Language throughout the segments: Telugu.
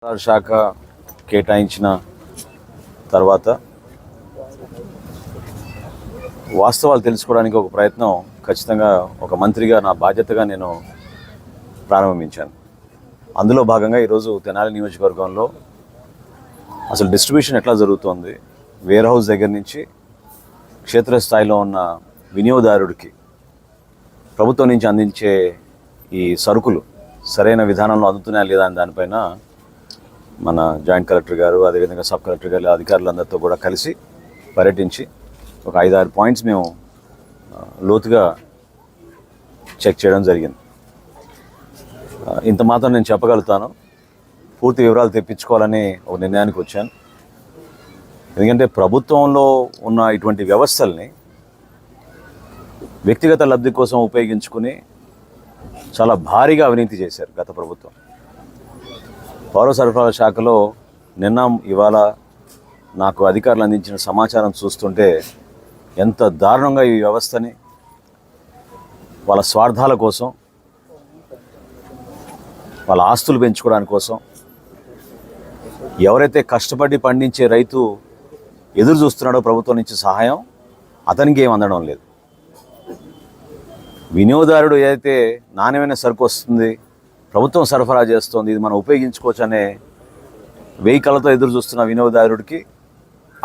శాఖ కేటాయించిన తర్వాత వాస్తవాలు తెలుసుకోవడానికి ఒక ప్రయత్నం ఖచ్చితంగా ఒక మంత్రిగా నా బాధ్యతగా నేను ప్రారంభించాను. అందులో భాగంగా ఈరోజు తెనాలి నియోజకవర్గంలో అసలు డిస్ట్రిబ్యూషన్ ఎట్లా జరుగుతోంది, వేర్ హౌస్ దగ్గర నుంచి క్షేత్రస్థాయిలో ఉన్న వినియోగదారుడికి ప్రభుత్వం నుంచి అందించే ఈ సరుకులు సరైన విధానంలో అందుతున్నాయా లేదా అని దానిపైన మన జాయింట్ కలెక్టర్ గారు, అదేవిధంగా సబ్ కలెక్టర్ గారు, అధికారులందరితో కూడా కలిసి పర్యటించి ఒక 5-6 పాయింట్స్ మేము లోతుగా చెక్ చేయడం జరిగింది. ఇంత మాత్రం నేను చెప్పగలుగుతాను. పూర్తి వివరాలు తెప్పించుకోవాలని ఒక నిర్ణయానికి వచ్చాను. ఎందుకంటే ప్రభుత్వంలో ఉన్న ఇటువంటి వ్యవస్థల్ని వ్యక్తిగత లబ్ధి కోసం ఉపయోగించుకుని చాలా భారీగా అవినీతి చేశారు గత ప్రభుత్వం. పౌర సరఫరాల శాఖలో నిన్న ఇవాళ నాకు అధికారులు అందించిన సమాచారం చూస్తుంటే ఎంత దారుణంగా ఈ వ్యవస్థని వాళ్ళ స్వార్థాల కోసం, వాళ్ళ ఆస్తులు పెంచుకోవడానికి కోసం, ఎవరైతే కష్టపడి పండించే రైతు ఎదురు చూస్తున్నాడో ప్రభుత్వం నుంచి సహాయం, అతనికి ఏం అందడం లేదు. వినియోగదారుడు ఏదైతే నాణ్యమైన సరుకు వస్తుంది, ప్రభుత్వం సరఫరా చేస్తుంది, ఇది మనం ఉపయోగించుకోవచ్చు అనే వెహికల్తో ఎదురు చూస్తున్న వినియోగదారుడికి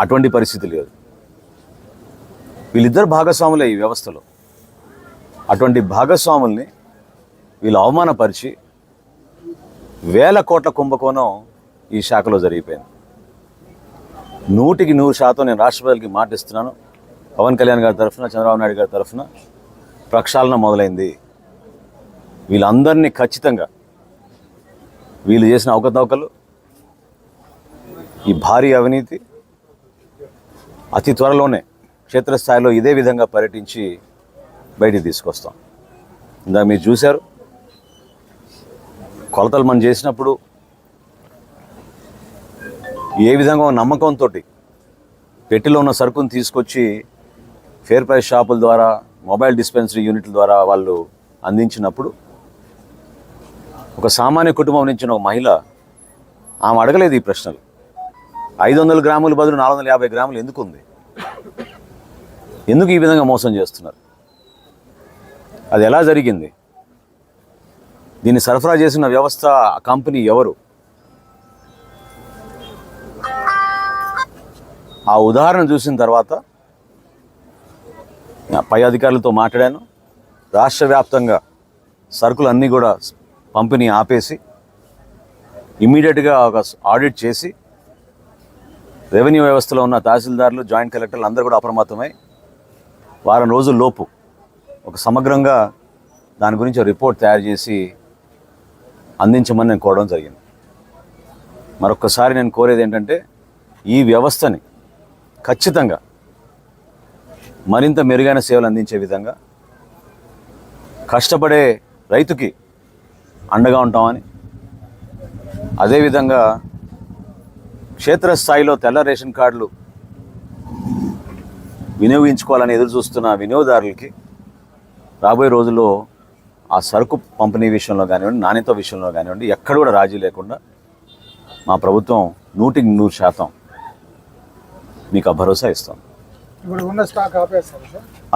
అటువంటి పరిస్థితి లేదు. వీళ్ళిద్దరు భాగస్వాములే ఈ వ్యవస్థలో. అటువంటి భాగస్వాముల్ని వీళ్ళు అవమానపరిచి వేల కోట్ల కుంభకోణం ఈ శాఖలో జరిగిపోయింది. 100% నేను రాష్ట్రపతికి మాటిస్తున్నాను. పవన్ కళ్యాణ్ గారి తరఫున, చంద్రబాబు నాయుడు గారి తరఫున ప్రక్షాళన మొదలైంది. వీళ్ళందరినీ ఖచ్చితంగా వీళ్ళు చేసిన అవకతవకలు, ఈ భారీ అవినీతి అతి త్వరలోనే క్షేత్రస్థాయిలో ఇదే విధంగా పర్యటించి బయటికి తీసుకొస్తాం. ఇందాక మీరు చూశారు, కొలతలు మనం చేసినప్పుడు ఏ విధంగా నమ్మకంతో పెట్టెలో ఉన్న సరుకును తీసుకొచ్చి ఫేర్ ప్రైస్ షాపుల ద్వారా, మొబైల్ డిస్పెన్సరీ యూనిట్ల ద్వారా వాళ్ళు అందించినప్పుడు ఒక సామాన్య కుటుంబం నుంచి ఒక మహిళ, ఆమె అడగలేదు ఈ ప్రశ్నలు. 500 గ్రాముల బదులు 450 గ్రాములు ఎందుకు ఉంది, ఎందుకు ఈ విధంగా మోసం చేస్తున్నారు, అది ఎలా జరిగింది, దీన్ని సరఫరా చేసిన వ్యవస్థ, కంపెనీ ఎవరు? ఆ ఉదాహరణ చూసిన తర్వాత పై అధికారులతో మాట్లాడాను. రాష్ట్ర వ్యాప్తంగా సరుకులు అన్నీ కూడా పంపిణీ ఆపేసి ఇమ్మీడియట్గా ఒక ఆడిట్ చేసి రెవెన్యూ వ్యవస్థలో ఉన్న తహసీల్దారులు, జాయింట్ కలెక్టర్లు అందరూ కూడా అప్రమత్తమై వారం రోజుల లోపు ఒక సమగ్రంగా దాని గురించి రిపోర్ట్ తయారు చేసి అందించమని నేను కోరడం జరిగింది. మరొక్కసారి నేను కోరేది ఏంటంటే, ఈ వ్యవస్థని ఖచ్చితంగా మరింత మెరుగైన సేవలు అందించే విధంగా, కష్టపడే రైతుకి అండగా ఉంటామని, అదేవిధంగా క్షేత్రస్థాయిలో తెల్ల రేషన్ కార్డులు వినియోగించుకోవాలని ఎదురు చూస్తున్న వినియోగదారులకి రాబోయే రోజుల్లో ఆ సరుకు పంపిణీ విషయంలో కానివ్వండి, నాణ్యత విషయంలో కానివ్వండి, ఎక్కడ కూడా రాజీ లేకుండా మా ప్రభుత్వం 100% మీకు ఆ భరోసా ఇస్తాం.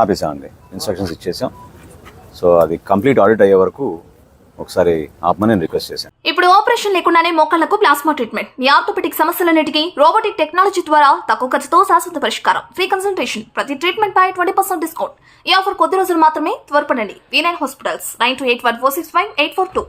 ఆపేసామండి, ఇన్స్ట్రక్షన్స్ ఇచ్చేసాం. సో అది కంప్లీట్ ఆడిట్ అయ్యే వరకు ఒకసారి ఆపమని నేను రిక్వెస్ట్ చేశాను. ఇప్పుడు ఆపరేషన్ లేకుండానే మోకాళ్లకు ప్లాస్మా ట్రీట్మెంట్, మీ ఆర్థోపెడిక్ సమస్యలన్నిటికీ రోబోటిక్ టెక్నాలజీ ద్వారా తక్కువ ఖర్చుతో శాశ్వత పరిష్కారం, ఫ్రీ కన్సల్టేషన్, ప్రతి ట్రీట్మెంట్ పై 20% డిస్కౌంట్. ఈ ఆఫర్ కొద్ది రోజులు మాత్రమే, త్వరపడండి. V9 hospitals 9281465842.